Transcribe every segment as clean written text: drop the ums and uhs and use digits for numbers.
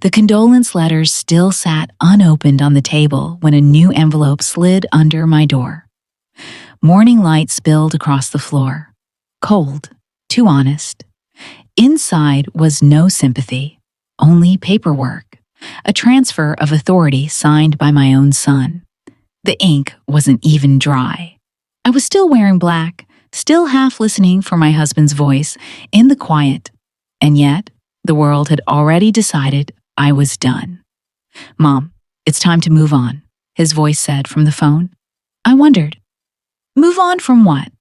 The condolence letters still sat unopened on the table when a new envelope slid under my door. Morning light spilled across the floor. Cold, too honest. Inside was no sympathy, only paperwork, a transfer of authority signed by my own son. The ink wasn't even dry. I was still wearing black, still half listening for my husband's voice in the quiet, and yet the world had already decided I was done. "Mom, it's time to move on," his voice said from the phone. I wondered, move on from what?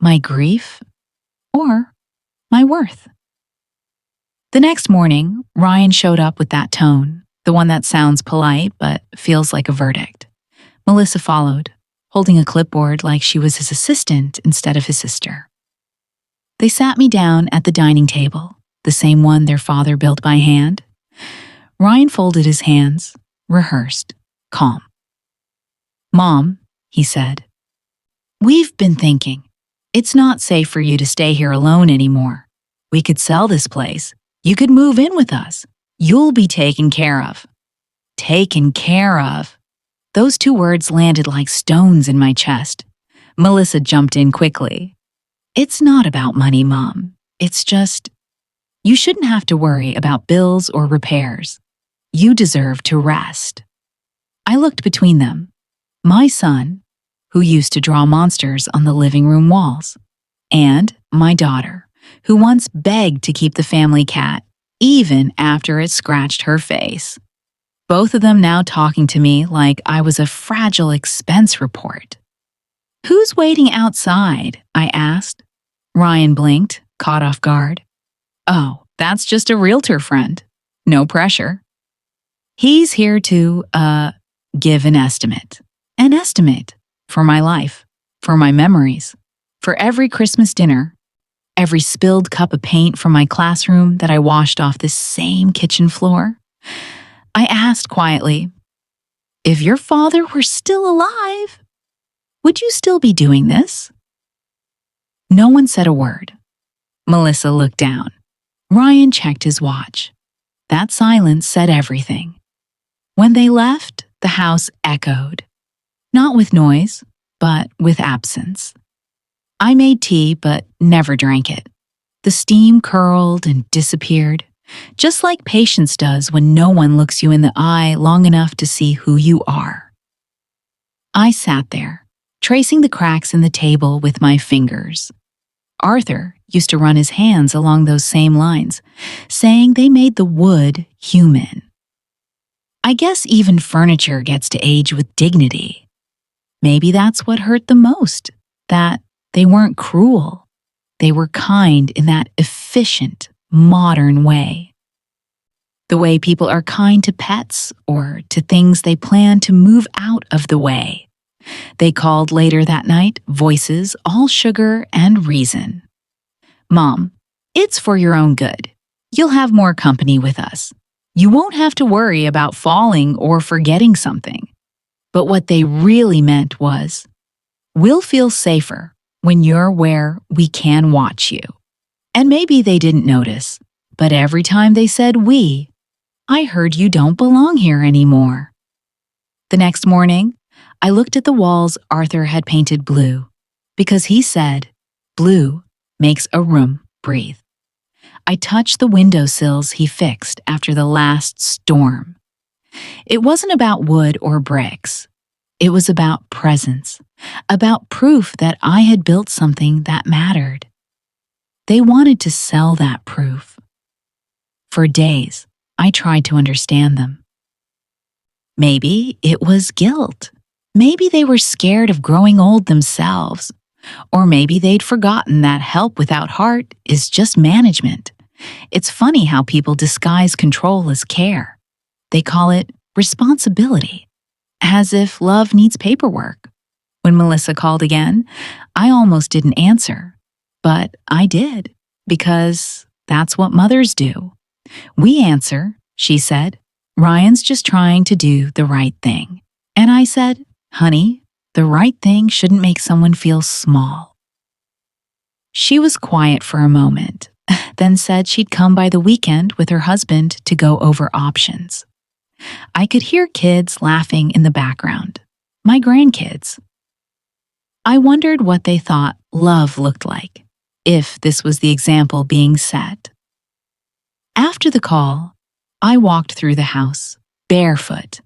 My grief or my worth? The next morning, Ryan showed up with that tone, the one that sounds polite but feels like a verdict. Melissa followed, holding a clipboard like she was his assistant instead of his sister. They sat me down at the dining table, the same one their father built by hand. Ryan folded his hands, rehearsed, calm. "Mom," he said, "we've been thinking. It's not safe for you to stay here alone anymore. We could sell this place. You could move in with us. You'll be taken care of." Taken care of. Those two words landed like stones in my chest. Melissa jumped in quickly. "It's not about money, Mom. It's just, you shouldn't have to worry about bills or repairs. You deserve to rest." I looked between them. My son, who used to draw monsters on the living room walls, and my daughter, who once begged to keep the family cat even after it scratched her face. Both of them now talking to me like I was a fragile expense report. "Who's waiting outside?" I asked. Ryan blinked, caught off guard. "Oh, that's just a realtor friend. No pressure. He's here to, give an estimate. An estimate for my life, for my memories, for every Christmas dinner, every spilled cup of paint from my classroom that I washed off this same kitchen floor." I asked quietly, "If your father were still alive, would you still be doing this?" No one said a word. Melissa looked down. Ryan checked his watch. That silence said everything. When they left, the house echoed. Not with noise, but with absence. I made tea, but never drank it. The steam curled and disappeared, just like patience does when no one looks you in the eye long enough to see who you are. I sat there, tracing the cracks in the table with my fingers. Arthur used to run his hands along those same lines, saying they made the wood human. I guess even furniture gets to age with dignity. Maybe that's what hurt the most, that they weren't cruel. They were kind in that efficient, modern way. The way people are kind to pets or to things they plan to move out of the way. They called later that night voices all sugar and reason. "Mom, it's for your own good. You'll have more company with us. You won't have to worry about falling or forgetting something." But what they really meant was, "We'll feel safer when you're where we can watch you." And maybe they didn't notice, but every time they said "we," I heard "you don't belong here anymore." The next morning, I looked at the walls Arthur had painted blue, because he said, "Blue makes a room breathe." I touched the windowsills he fixed after the last storm. It wasn't about wood or bricks. It was about presence, about proof that I had built something that mattered. They wanted to sell that proof. For days, I tried to understand them. Maybe it was guilt. Maybe they were scared of growing old themselves. Or maybe they'd forgotten that help without heart is just management. It's funny how people disguise control as care. They call it responsibility, as if love needs paperwork. When Melissa called again, I almost didn't answer. But I did, because that's what mothers do. "We answer," she said. "Ryan's just trying to do the right thing." And I said, "Honey, the right thing shouldn't make someone feel small." She was quiet for a moment, then said she'd come by the weekend with her husband to go over options. I could hear kids laughing in the background. My grandkids. I wondered what they thought love looked like, if this was the example being set. After the call, I walked through the house, barefoot.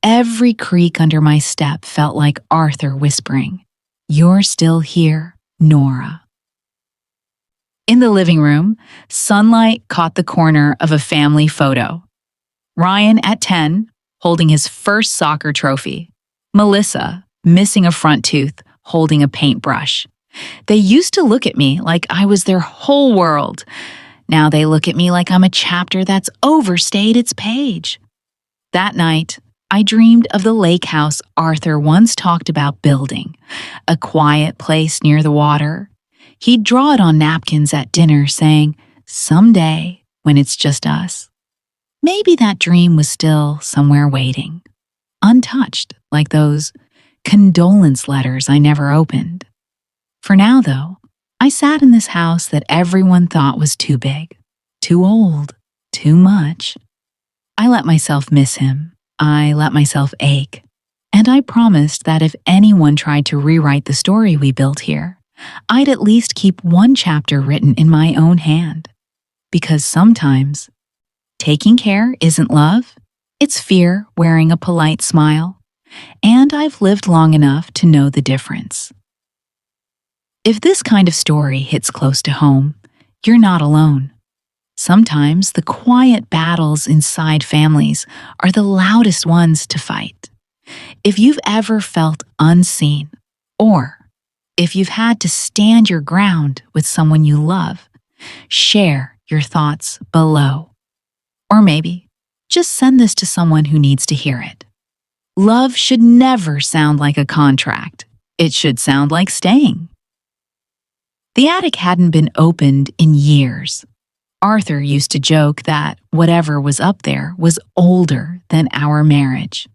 Every creak under my step felt like Arthur whispering, "You're still here, Nora." In the living room, sunlight caught the corner of a family photo. Ryan at 10, holding his first soccer trophy. Melissa, missing a front tooth, holding a paintbrush. They used to look at me like I was their whole world. Now they look at me like I'm a chapter that's overstayed its page. That night, I dreamed of the lake house Arthur once talked about building, a quiet place near the water. He'd draw it on napkins at dinner saying, "Someday, when it's just us." Maybe that dream was still somewhere waiting, untouched like those condolence letters I never opened. For now, though, I sat in this house that everyone thought was too big, too old, too much. I let myself miss him. I let myself ache. And I promised that if anyone tried to rewrite the story we built here, I'd at least keep one chapter written in my own hand. Because sometimes, taking care isn't love, it's fear wearing a polite smile. And I've lived long enough to know the difference. If this kind of story hits close to home, you're not alone. Sometimes the quiet battles inside families are the loudest ones to fight. If you've ever felt unseen, or if you've had to stand your ground with someone you love, share your thoughts below. Or maybe just send this to someone who needs to hear it. Love should never sound like a contract. It should sound like staying. The attic hadn't been opened in years. Arthur used to joke that whatever was up there was older than our marriage.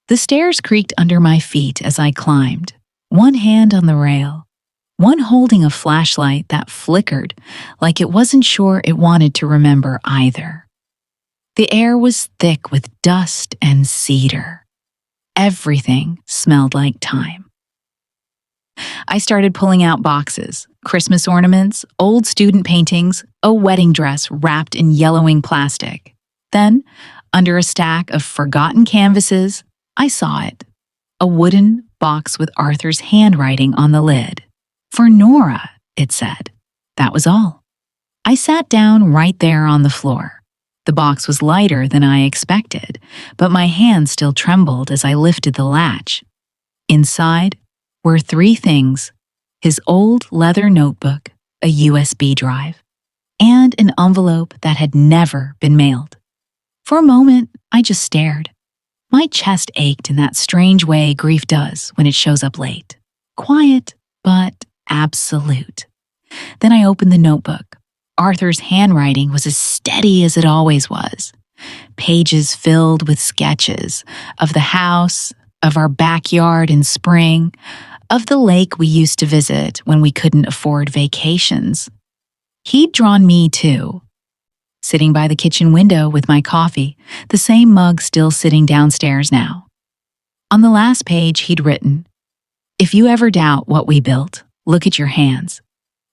The stairs creaked under my feet as I climbed, one hand on the rail, one holding a flashlight that flickered like it wasn't sure it wanted to remember either. The air was thick with dust and cedar. Everything smelled like time. I started pulling out boxes, Christmas ornaments, old student paintings, a wedding dress wrapped in yellowing plastic. Then, under a stack of forgotten canvases, I saw it. A wooden box with Arthur's handwriting on the lid. "For Nora," it said. That was all. I sat down right there on the floor. The box was lighter than I expected, but my hand still trembled as I lifted the latch. Inside were 3 things: his old leather notebook, a USB drive, and an envelope that had never been mailed. For a moment, I just stared. My chest ached in that strange way grief does when it shows up late. Quiet, but absolute. Then I opened the notebook. Arthur's handwriting was as steady as it always was. Pages filled with sketches of the house, of our backyard in spring, of the lake we used to visit when we couldn't afford vacations. He'd drawn me too. Sitting by the kitchen window with my coffee, the same mug still sitting downstairs now. On the last page he'd written, "If you ever doubt what we built, look at your hands.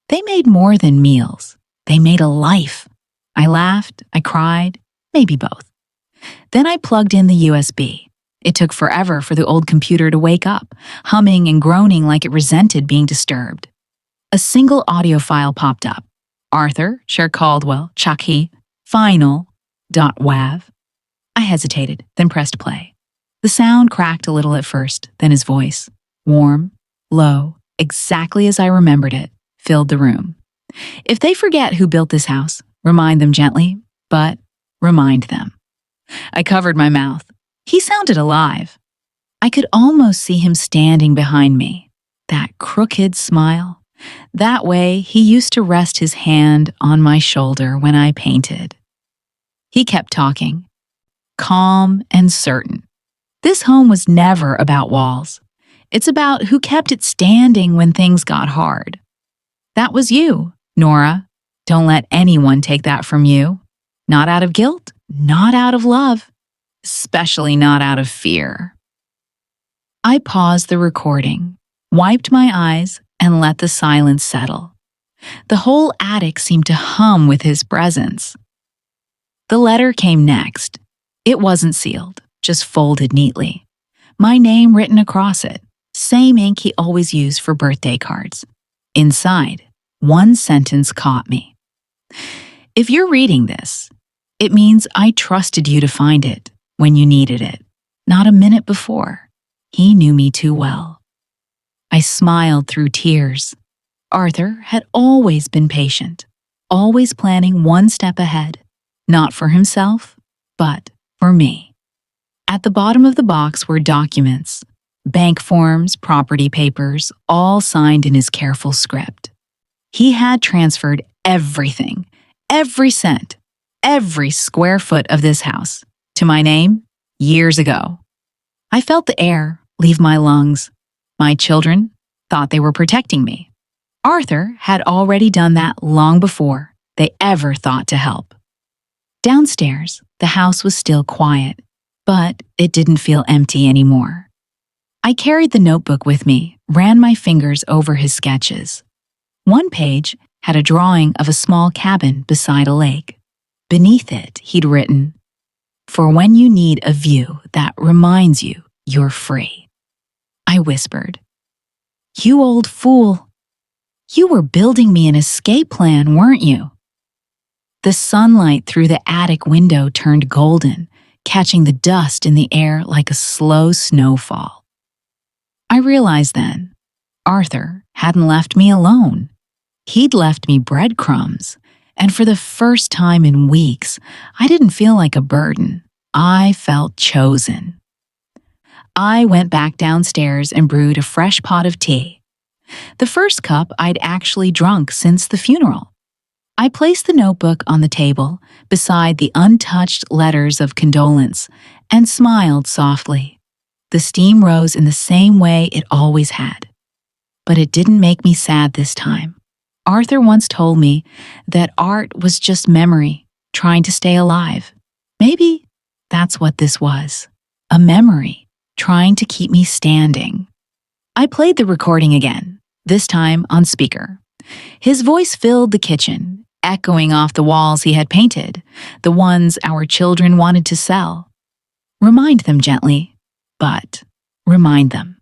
They made more than meals. They made a life." I laughed, I cried, maybe both. Then I plugged in the USB. It took forever for the old computer to wake up, humming and groaning like it resented being disturbed. A single audio file popped up. Arthur, Cher Caldwell, Chakhi, final.wav. I hesitated, then pressed play. The sound cracked a little at first, then his voice, warm, low, exactly as I remembered it, filled the room. "If they forget who built this house, remind them gently, but remind them." I covered my mouth. He sounded alive. I could almost see him standing behind me, that crooked smile. That way, he used to rest his hand on my shoulder when I painted. He kept talking, calm and certain. This home was never about walls. It's about who kept it standing when things got hard. "That was you, Nora," Don't let anyone take that from you. Not out of guilt, not out of love, especially not out of fear. I paused the recording, wiped my eyes, and let the silence settle. The whole attic seemed to hum with his presence. The letter came next. It wasn't sealed, just folded neatly. My name written across it, same ink he always used for birthday cards. Inside, one sentence caught me. If you're reading this, it means I trusted you to find it when you needed it, not a minute before. He knew me too well. I smiled through tears. Arthur had always been patient, always planning one step ahead, not for himself, but for me. At the bottom of the box were documents, bank forms, property papers, all signed in his careful script. He had transferred everything, every cent, every square foot of this house to my name years ago. I felt the air leave my lungs. My children thought they were protecting me. Arthur had already done that long before they ever thought to help. Downstairs, the house was still quiet, but it didn't feel empty anymore. I carried the notebook with me, ran my fingers over his sketches. One page had a drawing of a small cabin beside a lake. Beneath it, he'd written, "For when you need a view that reminds you you're free." I whispered, "You old fool. You were building me an escape plan, weren't you?" The sunlight through the attic window turned golden, catching the dust in the air like a slow snowfall. I realized then, Arthur hadn't left me alone. He'd left me breadcrumbs, and for the first time in weeks, I didn't feel like a burden. I felt chosen. I went back downstairs and brewed a fresh pot of tea. The first cup I'd actually drunk since the funeral. I placed the notebook on the table beside the untouched letters of condolence and smiled softly. The steam rose in the same way it always had. But it didn't make me sad this time. Arthur once told me that art was just memory, trying to stay alive. Maybe that's what this was. A memory, trying to keep me standing. I played the recording again, this time on speaker. His voice filled the kitchen, echoing off the walls he had painted, the ones our children wanted to sell. Remind them gently, but remind them.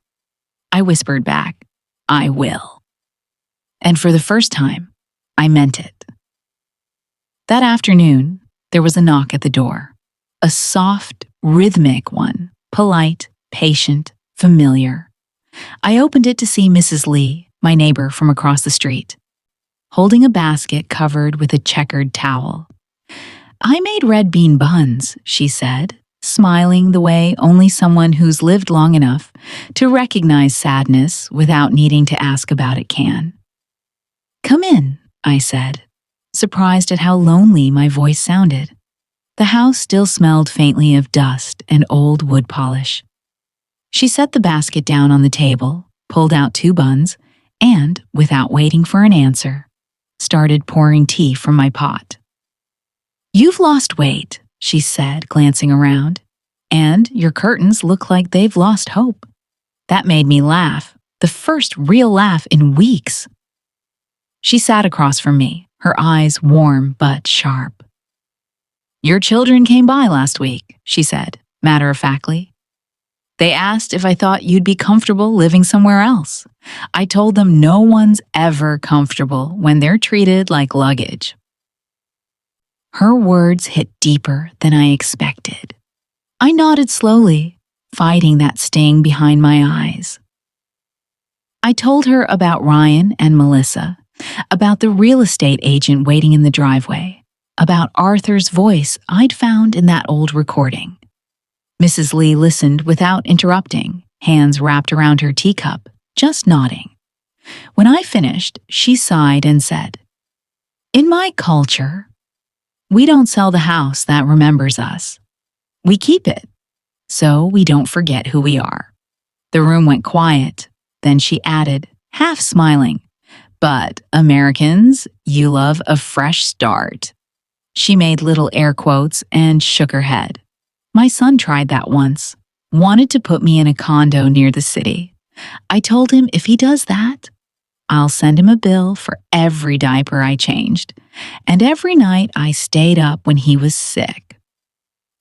I whispered back, "I will." And for the first time, I meant it. That afternoon, there was a knock at the door. A soft, rhythmic one, polite, patient, familiar. I opened it to see Mrs. Lee, my neighbor from across the street, holding a basket covered with a checkered towel. "I made red bean buns," she said, smiling the way only someone who's lived long enough to recognize sadness without needing to ask about it can. "Come in," I said, surprised at how lonely my voice sounded. The house still smelled faintly of dust and old wood polish. She set the basket down on the table, pulled out 2 buns, and, without waiting for an answer, started pouring tea from my pot. "You've lost weight," she said, glancing around, "and your curtains look like they've lost hope." That made me laugh, the first real laugh in weeks. She sat across from me, her eyes warm but sharp. "Your children came by last week," she said, matter-of-factly. "They asked if I thought you'd be comfortable living somewhere else. I told them no one's ever comfortable when they're treated like luggage." Her words hit deeper than I expected. I nodded slowly, fighting that sting behind my eyes. I told her about Ryan and Melissa, about the real estate agent waiting in the driveway, about Arthur's voice I'd found in that old recording. Mrs. Lee listened without interrupting, hands wrapped around her teacup, just nodding. When I finished, she sighed and said, "In my culture, we don't sell the house that remembers us. We keep it, so we don't forget who we are." The room went quiet. Then she added, half smiling, But Americans, you love a fresh start. She made little air quotes and shook her head. My son tried that once. Wanted to put me in a condo near the city. I told him if he does that, I'll send him a bill for every diaper I changed, and every night I stayed up when he was sick.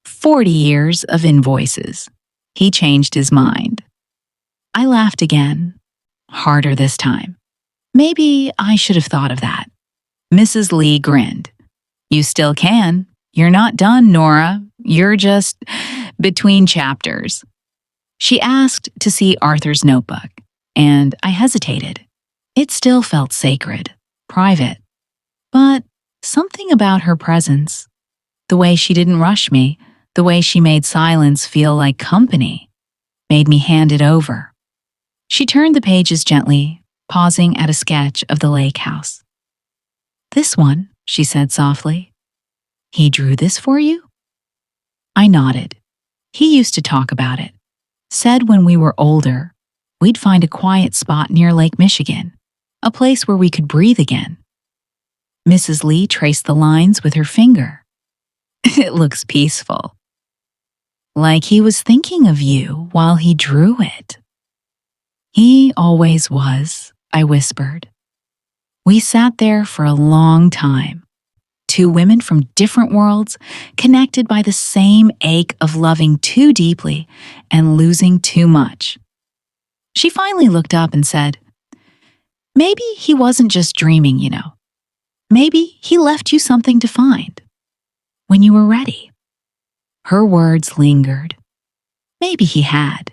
40 years of invoices. He changed his mind. I laughed again, harder this time. Maybe I should have thought of that. Mrs. Lee grinned. You still can. You're not done, Nora. You're just between chapters. She asked to see Arthur's notebook, and I hesitated. It still felt sacred, private. But something about her presence, the way she didn't rush me, the way she made silence feel like company, made me hand it over. She turned the pages gently, pausing at a sketch of the lake house. This one, she said softly. He drew this for you? I nodded. He used to talk about it. Said when we were older, we'd find a quiet spot near Lake Michigan, a place where we could breathe again. Mrs. Lee traced the lines with her finger. It looks peaceful. Like he was thinking of you while he drew it. He always was, I whispered. We sat there for a long time. Two women from different worlds, connected by the same ache of loving too deeply and losing too much. She finally looked up and said, Maybe he wasn't just dreaming, you know. Maybe he left you something to find when you were ready. Her words lingered. Maybe he had.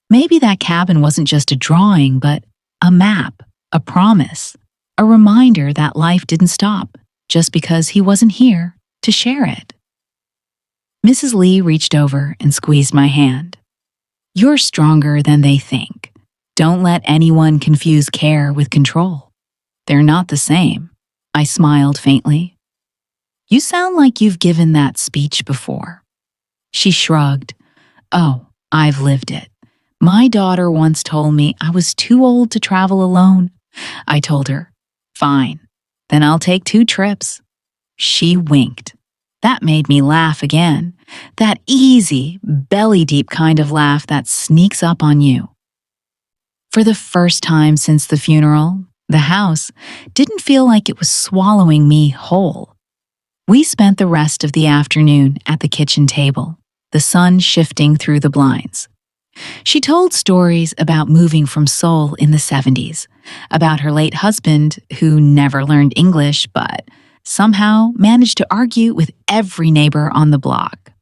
Maybe that cabin wasn't just a drawing, but a map, a promise, a reminder that life didn't stop just because he wasn't here to share it. Mrs. Lee reached over and squeezed my hand. You're stronger than they think. Don't let anyone confuse care with control. They're not the same. I smiled faintly. You sound like you've given that speech before. She shrugged. Oh, I've lived it. My daughter once told me I was too old to travel alone. I told her, fine, then I'll take 2 trips. She winked. That made me laugh again. That easy, belly-deep kind of laugh that sneaks up on you. For the first time since the funeral, the house didn't feel like it was swallowing me whole. We spent the rest of the afternoon at the kitchen table, the sun shifting through the blinds. She told stories about moving from Seoul in the 70s, about her late husband who never learned English but somehow managed to argue with every neighbor on the block.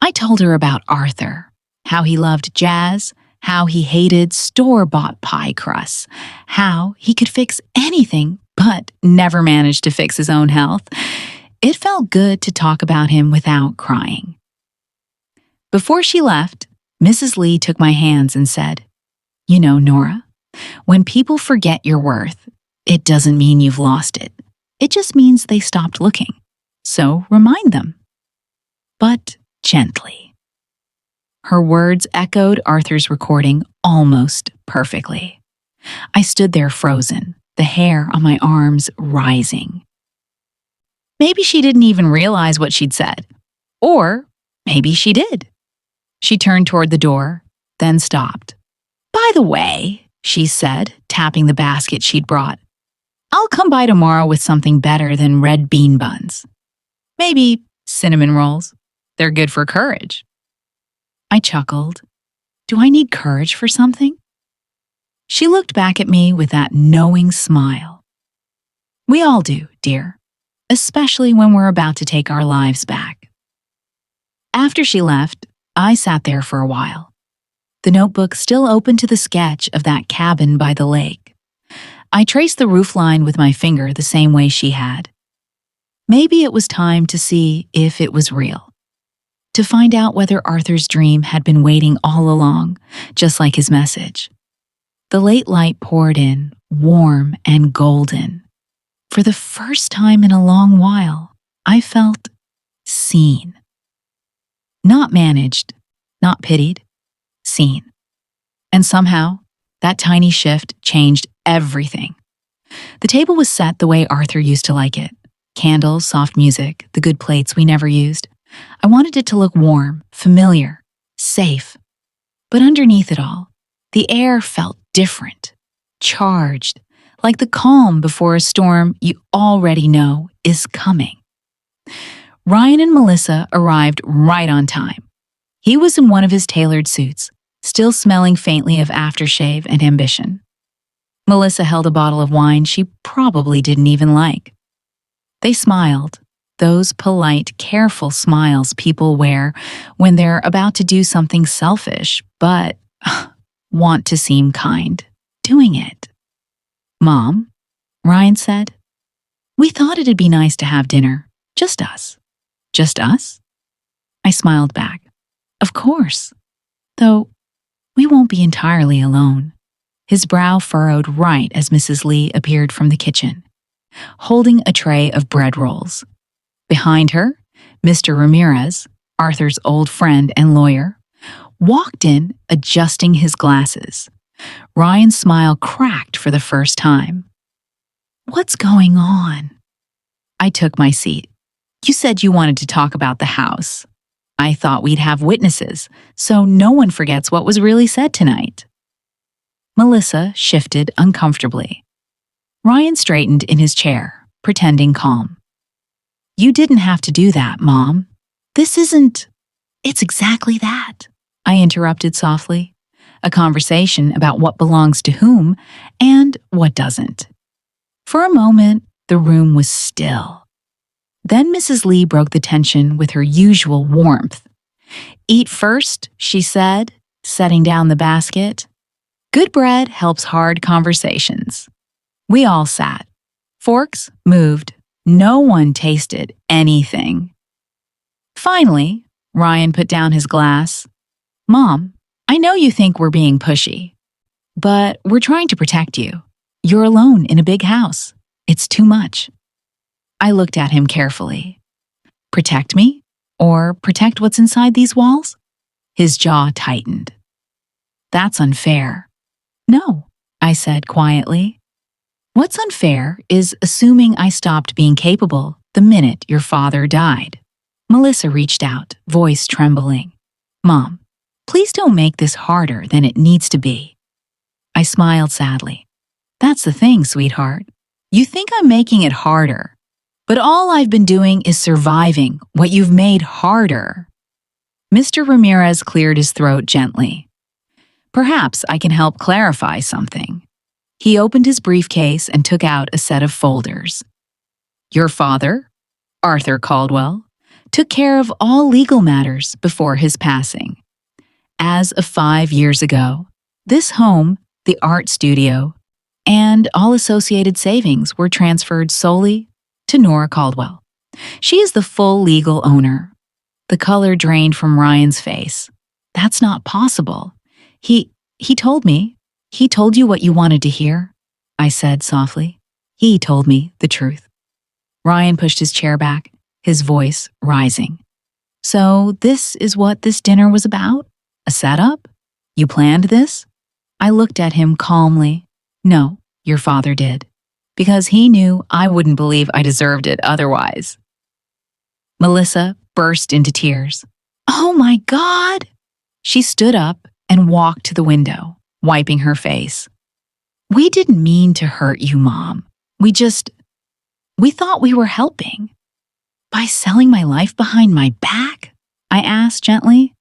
I told her about Arthur, how he loved jazz, how he hated store-bought pie crusts, how he could fix anything but never managed to fix his own health. It felt good to talk about him without crying. Before she left, Mrs. Lee took my hands and said, You know, Nora, when people forget your worth, it doesn't mean you've lost it. It just means they stopped looking. So remind them. But gently. Her words echoed Arthur's recording almost perfectly. I stood there frozen, the hair on my arms rising. Maybe she didn't even realize what she'd said. Or maybe she did. She turned toward the door, then stopped. By the way, she said, tapping the basket she'd brought, I'll come by tomorrow with something better than red bean buns. Maybe cinnamon rolls. They're good for courage. I chuckled. Do I need courage for something? She looked back at me with that knowing smile. We all do, dear, especially when we're about to take our lives back. After she left, I sat there for a while, the notebook still open to the sketch of that cabin by the lake. I traced the roofline with my finger the same way she had. Maybe it was time to see if it was real, to find out whether Arthur's dream had been waiting all along, just like his message. The late light poured in, warm and golden. For the first time in a long while, I felt seen. Not managed, not pitied, seen. And somehow, that tiny shift changed everything. The table was set the way Arthur used to like it. Candles, soft music, the good plates we never used. I wanted it to look warm, familiar, safe. But underneath it all, the air felt different, charged, like the calm before a storm you already know is coming. Ryan and Melissa arrived right on time. He was in one of his tailored suits, still smelling faintly of aftershave and ambition. Melissa held a bottle of wine she probably didn't even like. They smiled, those polite, careful smiles people wear when they're about to do something selfish, but want to seem kind, doing it. "Mom," Ryan said, "we thought it'd be nice to have dinner. Just us." "Just us?" I smiled back. "Of course. Though, we won't be entirely alone." His brow furrowed right as Mrs. Lee appeared from the kitchen, holding a tray of bread rolls. Behind her, Mr. Ramirez, Arthur's old friend and lawyer, walked in, adjusting his glasses. Ryan's smile cracked for the first time. "What's going on?" I took my seat. "You said you wanted to talk about the house. I thought we'd have witnesses, so no one forgets what was really said tonight." Melissa shifted uncomfortably. Ryan straightened in his chair, pretending calm. "You didn't have to do that, Mom. This isn't—" "It's exactly that," I interrupted softly. "A conversation about what belongs to whom and what doesn't." For a moment, the room was still. Then Mrs. Lee broke the tension with her usual warmth. "Eat first," she said, setting down the basket. "Good bread helps hard conversations." We all sat. Forks moved. No one tasted anything. Finally, Ryan put down his glass. "Mom, I know you think we're being pushy, but we're trying to protect you. You're alone in a big house. It's too much." I looked at him carefully. "Protect me? Or protect what's inside these walls?" His jaw tightened. "That's unfair." "No," I said quietly. "What's unfair is assuming I stopped being capable the minute your father died." Melissa reached out, voice trembling. "Mom, please don't make this harder than it needs to be." I smiled sadly. "That's the thing, sweetheart. You think I'm making it harder, but all I've been doing is surviving what you've made harder." Mr. Ramirez cleared his throat gently. "Perhaps I can help clarify something." He opened his briefcase and took out a set of folders. "Your father, Arthur Caldwell, took care of all legal matters before his passing. As of 5 years ago, this home, the art studio, and all associated savings were transferred solely to Nora Caldwell. She is the full legal owner." The color drained from Ryan's face. "That's not possible. He told me. He told you what you wanted to hear," I said softly. "He told me the truth." Ryan pushed his chair back, his voice rising. "So this is what this dinner was about? A setup? You planned this?" I looked at him calmly. "No, your father did. Because he knew I wouldn't believe I deserved it otherwise." Melissa burst into tears. "Oh my God!" She stood up and walked to the window, wiping her face. "We didn't mean to hurt you, Mom. We thought we were helping." "By selling my life behind my back?" I asked gently.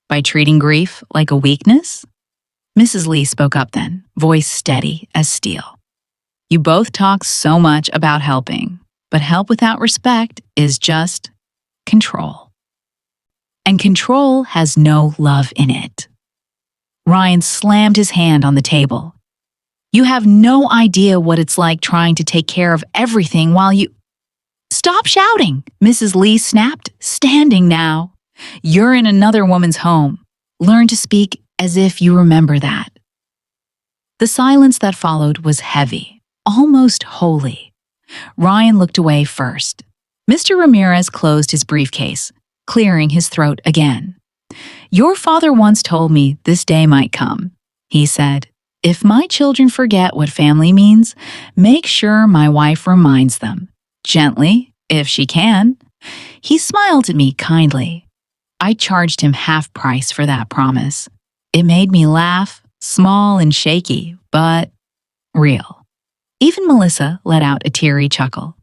"By treating grief like a weakness?" Mrs. Lee spoke up then, voice steady as steel. "You both talk so much about helping, but help without respect is just control. And control has no love in it." Ryan slammed his hand on the table. "You have no idea what it's like trying to take care of everything while you—" "Stop shouting," Mrs. Lee snapped, standing now. "You're in another woman's home. Learn to speak as if you remember that." The silence that followed was heavy, almost holy. Ryan looked away first. Mr. Ramirez closed his briefcase, clearing his throat again. "Your father once told me this day might come," he said. If my children forget what family means, make sure my wife reminds them. Gently, if she can. He smiled at me kindly. I charged him half price for that promise. It made me laugh, small and shaky, but real. Even Melissa let out a teary chuckle.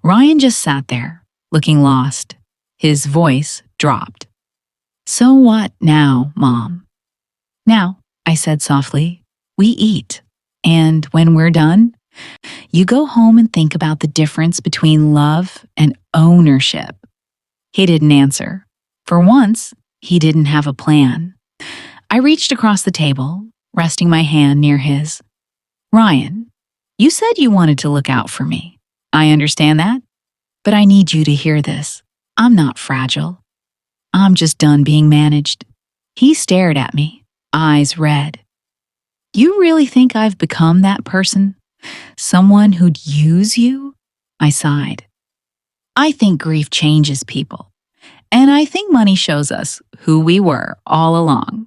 Ryan just sat there, looking lost. His voice dropped. "So what now, Mom?" "Now," I said softly, "we eat. And when we're done, you go home and think about the difference between love and ownership." He didn't answer. For once, he didn't have a plan. I reached across the table, resting my hand near his. "Ryan, you said you wanted to look out for me. I understand that. But I need you to hear this. I'm not fragile. I'm just done being managed." He stared at me, eyes red. "You really think I've become that person? Someone who'd use you?" I sighed. "I think grief changes people. And I think money shows us who we were all along."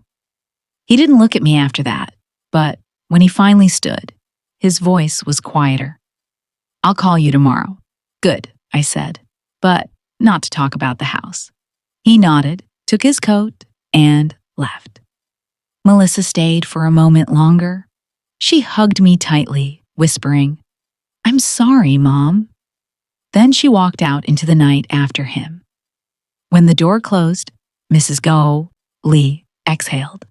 He didn't look at me after that, but when he finally stood, his voice was quieter. "I'll call you tomorrow." "Good," I said, "but not to talk about the house." He nodded, took his coat, and left. Melissa stayed for a moment longer. She hugged me tightly, whispering, "I'm sorry, Mom." Then she walked out into the night after him. When the door closed, Mrs. Lee exhaled.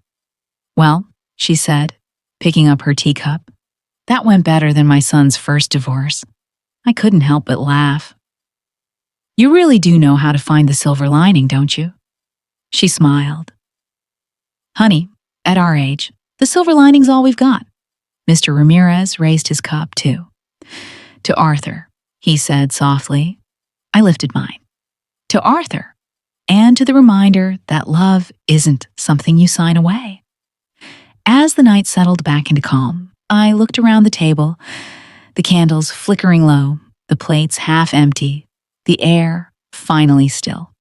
"Well," she said, picking up her teacup, "that went better than my son's first divorce." I couldn't help but laugh. "You really do know how to find the silver lining, don't you?" She smiled. "Honey, at our age, the silver lining's all we've got." Mr. Ramirez raised his cup, too. "To Arthur," he said softly. I lifted mine. "To Arthur, and to the reminder that love isn't something you sign away." As the night settled back into calm, I looked around the table, the candles flickering low, the plates half empty, the air finally still.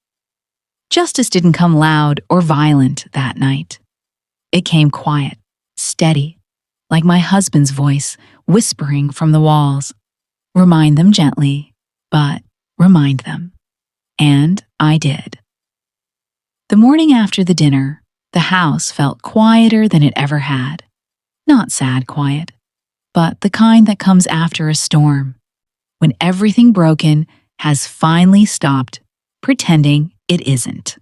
Justice didn't come loud or violent that night. It came quiet, steady, like my husband's voice whispering from the walls. Remind them gently, but remind them. And I did. The morning after the dinner, the house felt quieter than it ever had. Not sad quiet, but the kind that comes after a storm, when everything broken has finally stopped pretending it isn't.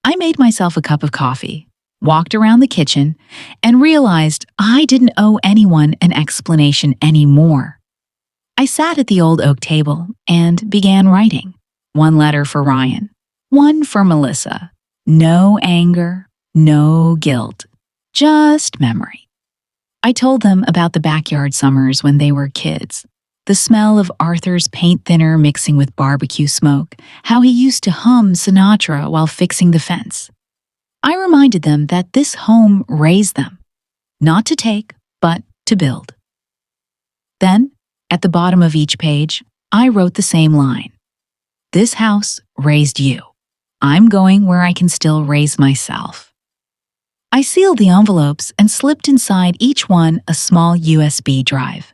I made myself a cup of coffee, walked around the kitchen, and realized I didn't owe anyone an explanation anymore. I sat at the old oak table and began writing. One letter for Ryan, one for Melissa. No anger, no guilt, just memory. I told them about the backyard summers when they were kids, the smell of Arthur's paint thinner mixing with barbecue smoke, how he used to hum Sinatra while fixing the fence. I reminded them that this home raised them, not to take, but to build. Then, at the bottom of each page, I wrote the same line. This house raised you. I'm going where I can still raise myself. I sealed the envelopes and slipped inside each one a small USB drive.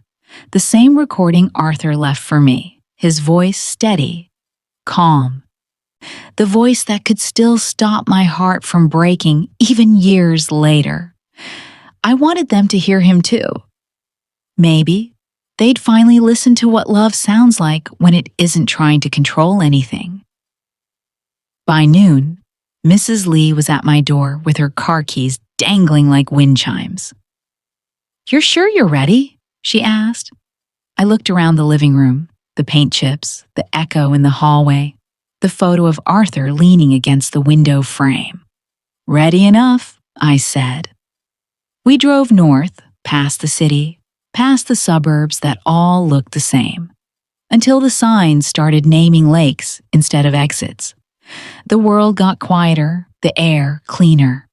The same recording Arthur left for me, his voice steady, calm. The voice that could still stop my heart from breaking even years later. I wanted them to hear him too. Maybe they'd finally listen to what love sounds like when it isn't trying to control anything. By noon, Mrs. Lee was at my door with her car keys dangling like wind chimes. "You're sure you're ready?" she asked. I looked around the living room, the paint chips, the echo in the hallway, the photo of Arthur leaning against the window frame. "Ready enough," I said. We drove north, past the city, past the suburbs that all looked the same, until the signs started naming lakes instead of exits. The world got quieter, the air cleaner.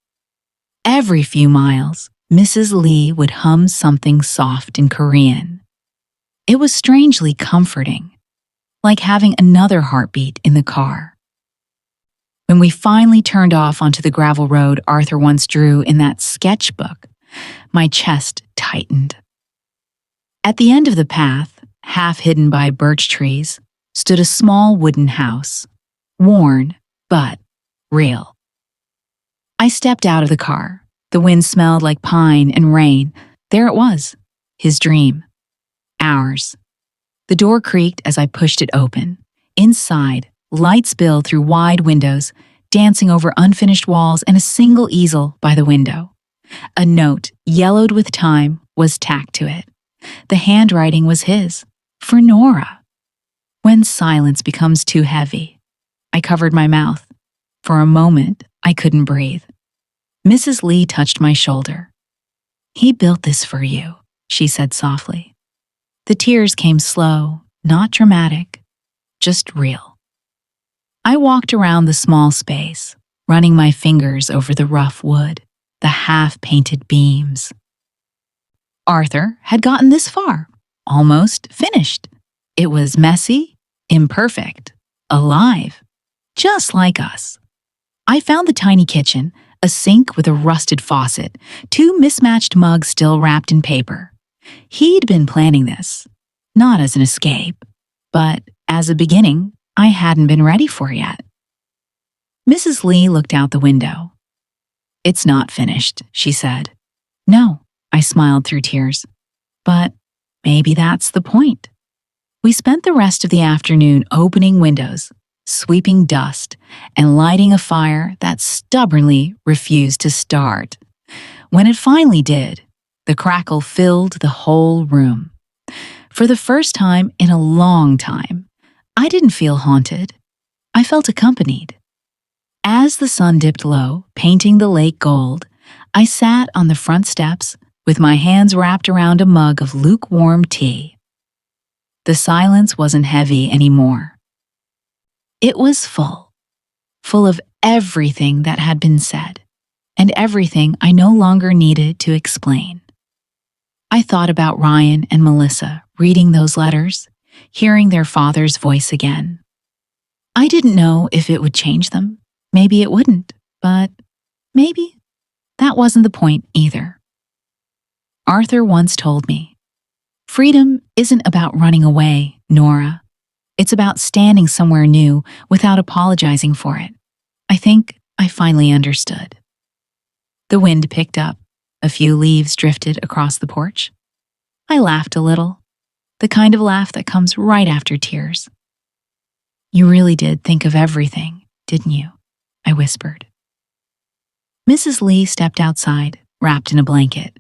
Every few miles, Mrs. Lee would hum something soft in Korean. It was strangely comforting, like having another heartbeat in the car. When we finally turned off onto the gravel road Arthur once drew in that sketchbook, My chest tightened. At the end of the path, half hidden by birch trees, stood a small wooden house, worn but real. I stepped out of the car. The wind smelled like pine and rain. There it was, his dream. Ours. The door creaked as I pushed it open. Inside, light spilled through wide windows, dancing over unfinished walls and a single easel by the window. A note, yellowed with time, was tacked to it. The handwriting was his, for Nora. When silence becomes too heavy, I covered my mouth. For a moment, I couldn't breathe. Mrs. Lee touched my shoulder. "He built this for you," she said softly. The tears came slow, not dramatic, just real. I walked around the small space, running my fingers over the rough wood, the half-painted beams. Arthur had gotten this far, almost finished. It was messy, imperfect, alive, just like us. I found the tiny kitchen, a sink with a rusted faucet, two mismatched mugs still wrapped in paper. He'd been planning this, not as an escape, but as a beginning I hadn't been ready for yet. Mrs. Lee looked out the window. "It's not finished," she said. "No," I smiled through tears. "But maybe that's the point." We spent the rest of the afternoon opening windows, sweeping dust, and lighting a fire that stubbornly refused to start. When it finally did, the crackle filled the whole room. For the first time in a long time, I didn't feel haunted. I felt accompanied. As the sun dipped low, painting the lake gold, I sat on the front steps with my hands wrapped around a mug of lukewarm tea. The silence wasn't heavy anymore. It was full of everything that had been said, and everything I no longer needed to explain. I thought about Ryan and Melissa reading those letters, hearing their father's voice again. I didn't know if it would change them. Maybe it wouldn't, but maybe that wasn't the point either. Arthur once told me, "Freedom isn't about running away, Nora. It's about standing somewhere new without apologizing for it." I think I finally understood. The wind picked up. A few leaves drifted across the porch. I laughed a little, the kind of laugh that comes right after tears. "You really did think of everything, didn't you?" I whispered. Mrs. Lee stepped outside, wrapped in a blanket.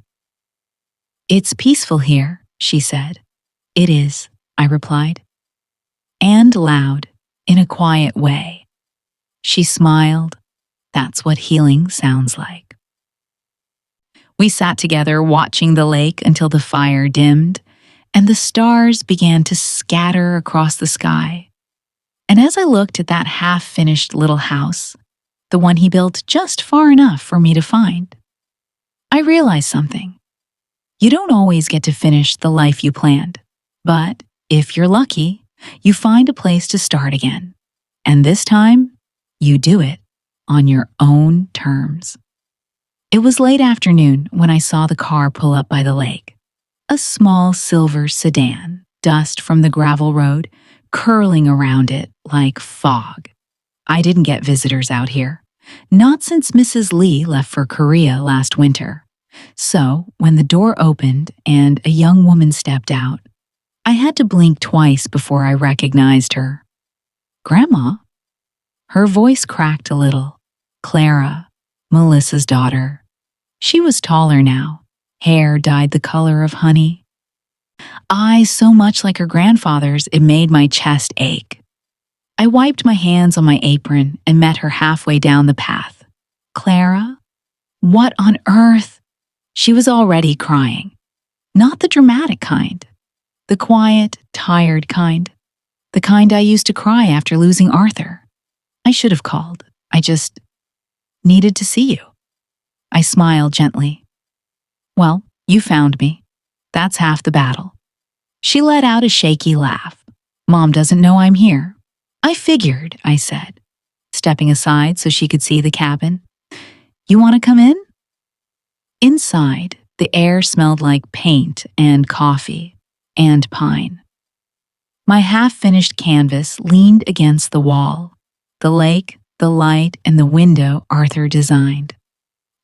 "It's peaceful here," she said. "It is," I replied. And loud, in a quiet way. She smiled. That's what healing sounds like. We sat together watching the lake until the fire dimmed and the stars began to scatter across the sky. And as I looked at that half-finished little house, the one he built just far enough for me to find, I realized something. You don't always get to finish the life you planned, but if you're lucky, you find a place to start again. And this time, you do it on your own terms. It was late afternoon when I saw the car pull up by the lake. A small silver sedan, dust from the gravel road curling around it like fog. I didn't get visitors out here, not since Mrs. Lee left for Korea last winter. So, when the door opened and a young woman stepped out, I had to blink twice before I recognized her. "Grandma?" Her voice cracked a little. Clara, Melissa's daughter. She was taller now, hair dyed the color of honey. Eyes so much like her grandfather's it made my chest ache. I wiped my hands on my apron and met her halfway down the path. "Clara? What on earth?" She was already crying. Not the dramatic kind. The quiet, tired kind. The kind I used to cry after losing Arthur. I should have called. I just needed to see you. I smiled gently. "Well, you found me. That's half the battle." She let out a shaky laugh. "Mom doesn't know I'm here." "I figured," I said, stepping aside so she could see the cabin. "You want to come in?" Inside, the air smelled like paint and coffee and pine. My half-finished canvas leaned against the wall. The lake, the light, and the window Arthur designed.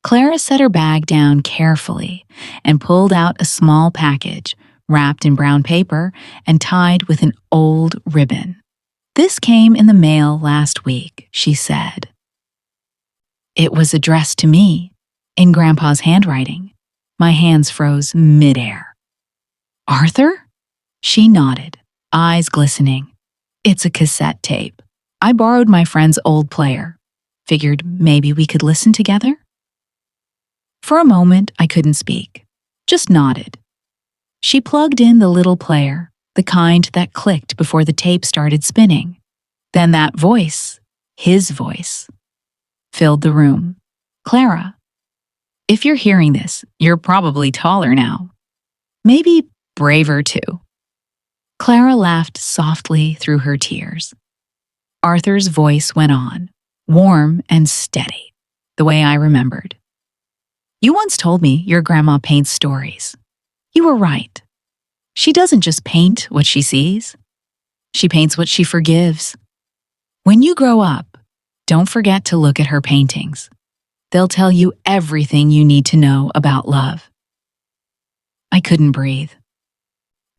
Clara set her bag down carefully and pulled out a small package wrapped in brown paper and tied with an old ribbon. "This came in the mail last week," she said. It was addressed to me, in Grandpa's handwriting. My hands froze midair. "Arthur?" She nodded, eyes glistening. "It's a cassette tape. I borrowed my friend's old player. Figured maybe we could listen together?" For a moment, I couldn't speak, just nodded. She plugged in the little player, the kind that clicked before the tape started spinning. Then that voice, his voice, filled the room. "Clara, if you're hearing this, you're probably taller now. Maybe braver too." Clara laughed softly through her tears. Arthur's voice went on, warm and steady, the way I remembered. "You once told me your grandma paints stories. You were right. She doesn't just paint what she sees. She paints what she forgives. When you grow up, don't forget to look at her paintings. They'll tell you everything you need to know about love." I couldn't breathe.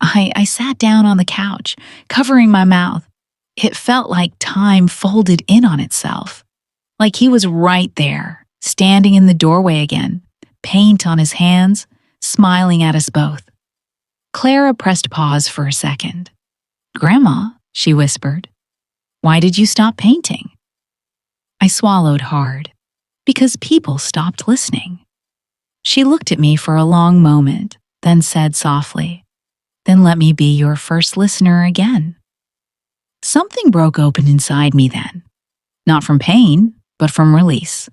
I sat down on the couch, covering my mouth. It felt like time folded in on itself, like he was right there, standing in the doorway again, paint on his hands, smiling at us both. Clara pressed pause for a second. "Grandma," she whispered, "why did you stop painting?" I swallowed hard, because people stopped listening. She looked at me for a long moment, then said softly, "Then let me be your first listener again." Something broke open inside me then, not from pain, but from release.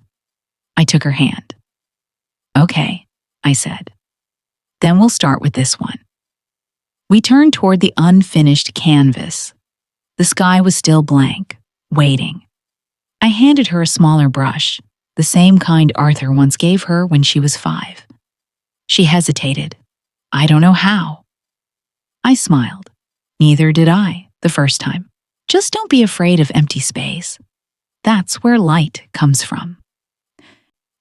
I took her hand. "Okay," I said. "Then we'll start with this one." We turned toward the unfinished canvas. The sky was still blank, waiting. I handed her a smaller brush, the same kind Arthur once gave her when she was 5. She hesitated. I don't know how. I smiled. Neither did I, the first time. Just don't be afraid of empty space. That's where light comes from.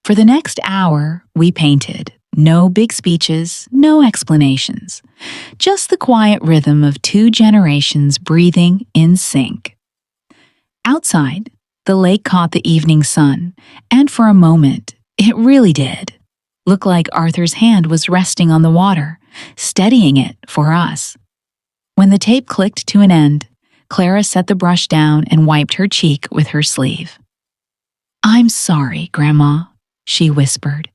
For the next hour, we painted. No big speeches, no explanations. Just the quiet rhythm of 2 generations breathing in sync. Outside, the lake caught the evening sun, and for a moment, it really did look like Arthur's hand was resting on the water, steadying it for us. When the tape clicked to an end, Clara set the brush down and wiped her cheek with her sleeve. "I'm sorry, Grandma," she whispered,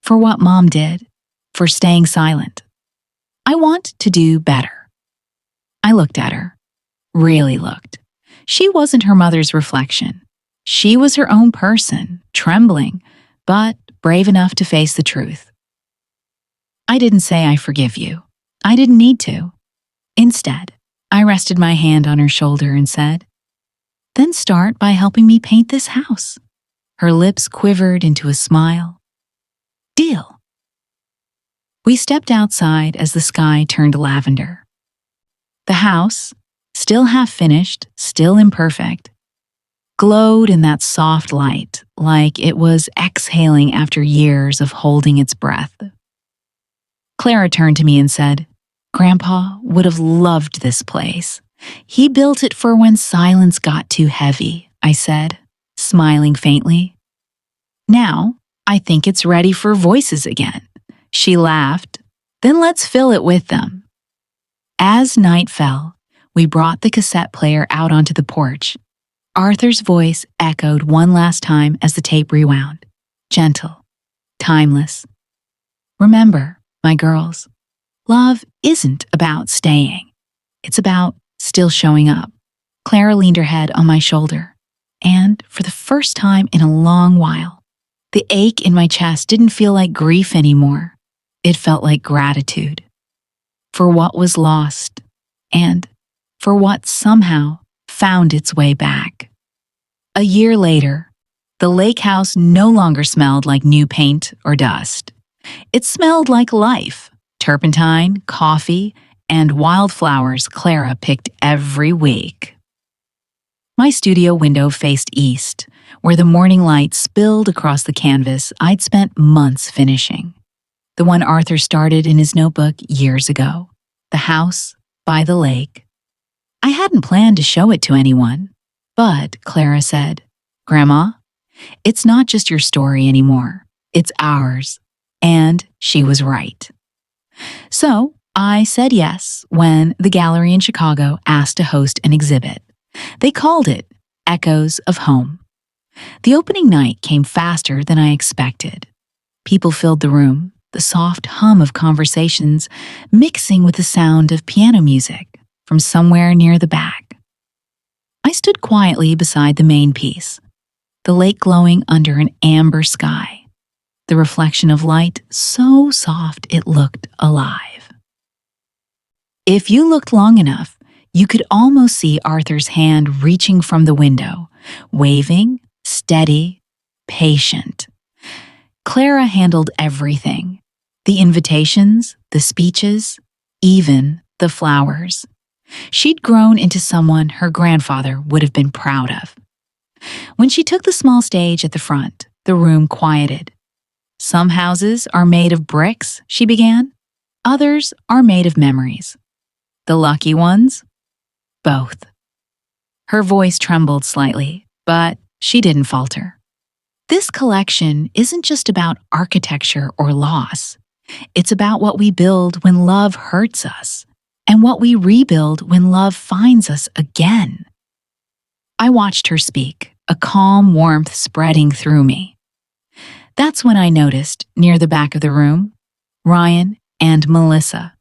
"for what Mom did, for staying silent. I want to do better." I looked at her, really looked. She wasn't her mother's reflection. She was her own person, trembling, but brave enough to face the truth. I didn't say I forgive you. I didn't need to. Instead, I rested my hand on her shoulder and said, "Then start by helping me paint this house." Her lips quivered into a smile. "Deal." We stepped outside as the sky turned lavender. The house, still half finished, still imperfect, glowed in that soft light like it was exhaling after years of holding its breath. Clara turned to me and said, "Grandpa would have loved this place. He built it for when silence got too heavy," I said, smiling faintly. "Now, I think it's ready for voices again." She laughed. "Then let's fill it with them." As night fell, we brought the cassette player out onto the porch. Arthur's voice echoed one last time as the tape rewound. Gentle, timeless. "Remember, my girls, love isn't about staying. It's about still showing up." Clara leaned her head on my shoulder, and for the first time in a long while, the ache in my chest didn't feel like grief anymore. It felt like gratitude for what was lost and for what somehow found its way back. A year later, the lake house no longer smelled like new paint or dust. It smelled like life: turpentine, coffee, and wildflowers Clara picked every week. My studio window faced east, where the morning light spilled across the canvas I'd spent months finishing. The one Arthur started in his notebook years ago. The house by the lake. I hadn't planned to show it to anyone, but Clara said, "Grandma, it's not just your story anymore. It's ours." And she was right. So I said yes when the gallery in Chicago asked to host an exhibit. They called it Echoes of Home. The opening night came faster than I expected. People filled the room, the soft hum of conversations mixing with the sound of piano music from somewhere near the back. I stood quietly beside the main piece, the lake glowing under an amber sky, the reflection of light so soft it looked alive. If you looked long enough, you could almost see Arthur's hand reaching from the window, waving, steady, patient. Clara handled everything: the invitations, the speeches, even the flowers. She'd grown into someone her grandfather would have been proud of. When she took the small stage at the front, the room quieted. "Some houses are made of bricks," she began. "Others are made of memories. The lucky ones? Both." Her voice trembled slightly, but she didn't falter. "This collection isn't just about architecture or loss. It's about what we build when love hurts us, and what we rebuild when love finds us again." I watched her speak, a calm warmth spreading through me. That's when I noticed, near the back of the room, Ryan and Melissa.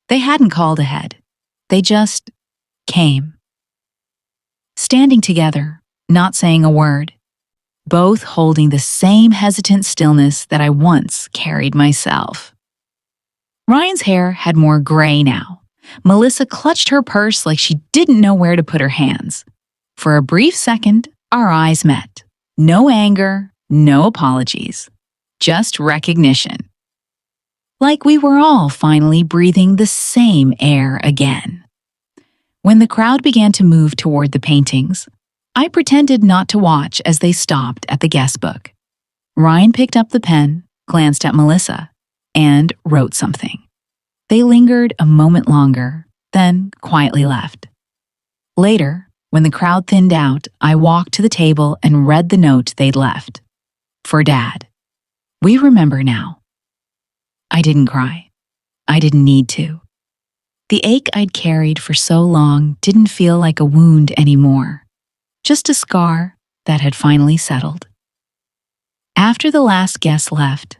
They hadn't called ahead. They just came. Standing together, not saying a word, both holding the same hesitant stillness that I once carried myself. Ryan's hair had more gray now. Melissa clutched her purse like she didn't know where to put her hands. For a brief second, our eyes met. No anger, no apologies, just recognition. Like we were all finally breathing the same air again. When the crowd began to move toward the paintings, I pretended not to watch as they stopped at the guest book. Ryan picked up the pen, glanced at Melissa, and wrote something. They lingered a moment longer, then quietly left. Later, when the crowd thinned out, I walked to the table and read the note they'd left. "For Dad. We remember now." I didn't cry. I didn't need to. The ache I'd carried for so long didn't feel like a wound anymore, just a scar that had finally settled. After the last guest left,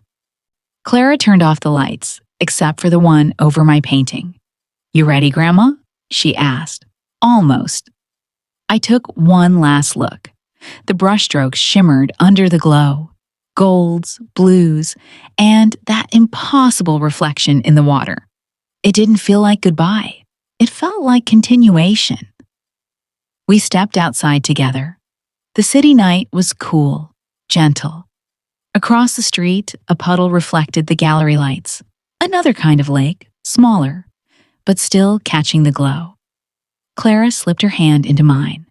Clara turned off the lights, except for the one over my painting. "You ready, Grandma?" she asked. Almost. I took one last look. The brushstrokes shimmered under the glow. Golds, blues, and that impossible reflection in the water. It didn't feel like goodbye. It felt like continuation. We stepped outside together. The city night was cool, gentle. Across the street, a puddle reflected the gallery lights. Another kind of lake, smaller, but still catching the glow. Clara slipped her hand into mine.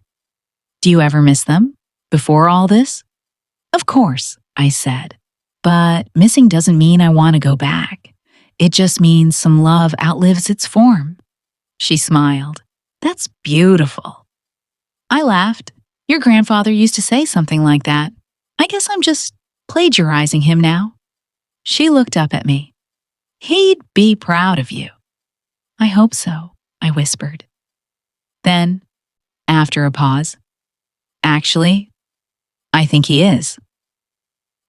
"Do you ever miss them? Before all this?" "Of course," I said. "But missing doesn't mean I want to go back. It just means some love outlives its form." She smiled. "That's beautiful." I laughed. "Your grandfather used to say something like that. I guess I'm just plagiarizing him now." She looked up at me. "He'd be proud of you." "I hope so," I whispered. Then, after a pause, "Actually, I think he is."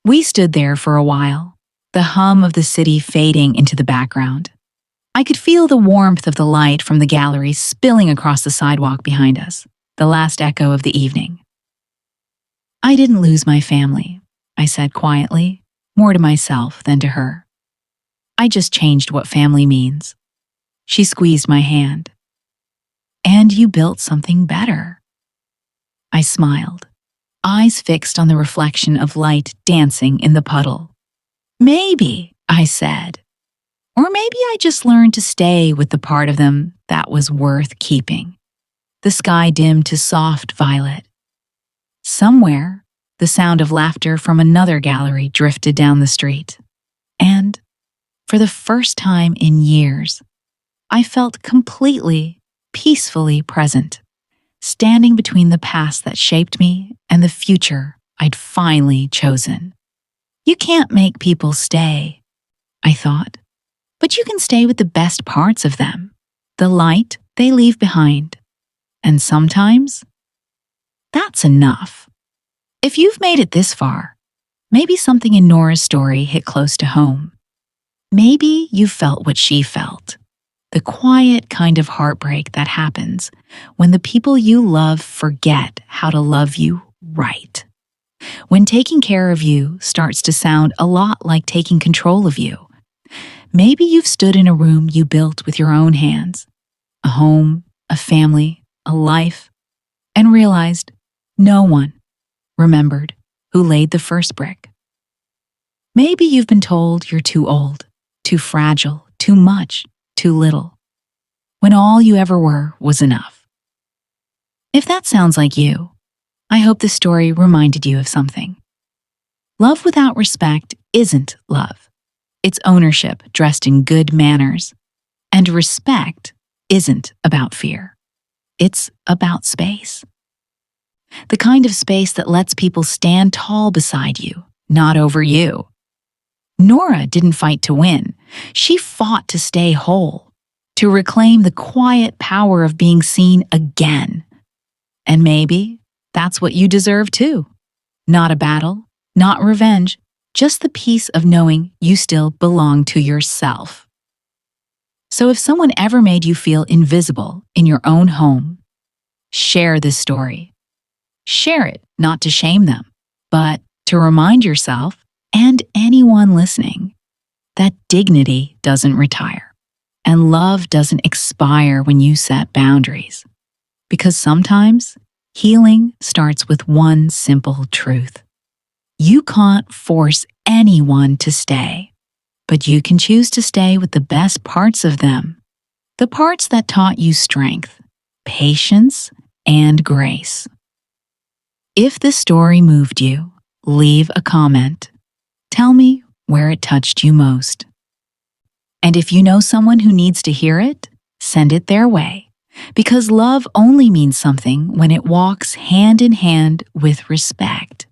We stood there for a while, the hum of the city fading into the background. I could feel the warmth of the light from the gallery spilling across the sidewalk behind us, the last echo of the evening. "I didn't lose my family," I said quietly, more to myself than to her. "I just changed what family means." She squeezed my hand. "And you built something better." I smiled, eyes fixed on the reflection of light dancing in the puddle. "Maybe," I said. Or maybe I just learned to stay with the part of them that was worth keeping. The sky dimmed to soft violet. Somewhere, the sound of laughter from another gallery drifted down the street. And, for the first time in years, I felt completely, peacefully present, standing between the past that shaped me and the future I'd finally chosen. You can't make people stay, I thought, but you can stay with the best parts of them, the light they leave behind. And sometimes, that's enough. If you've made it this far, maybe something in Nora's story hit close to home. Maybe you felt what she felt, the quiet kind of heartbreak that happens when the people you love forget how to love you right. When taking care of you starts to sound a lot like taking control of you. Maybe you've stood in a room you built with your own hands, a home, a family, a life, and realized no one remembered who laid the first brick. Maybe you've been told you're too old, too fragile, too much, too little, when all you ever were was enough. If that sounds like you, I hope this story reminded you of something. Love without respect isn't love. It's ownership dressed in good manners. And respect isn't about fear. It's about space. The kind of space that lets people stand tall beside you, not over you. Nora didn't fight to win. She fought to stay whole, to reclaim the quiet power of being seen again. And maybe that's what you deserve too. Not a battle, not revenge, just the peace of knowing you still belong to yourself. So if someone ever made you feel invisible in your own home, share this story. Share it not to shame them, but to remind yourself and anyone listening that dignity doesn't retire and love doesn't expire when you set boundaries. Because sometimes healing starts with one simple truth. You can't force anyone to stay, but you can choose to stay with the best parts of them, the parts that taught you strength, patience, and grace. If this story moved you, leave a comment. Tell me where it touched you most. And if you know someone who needs to hear it, send it their way, because love only means something when it walks hand in hand with respect.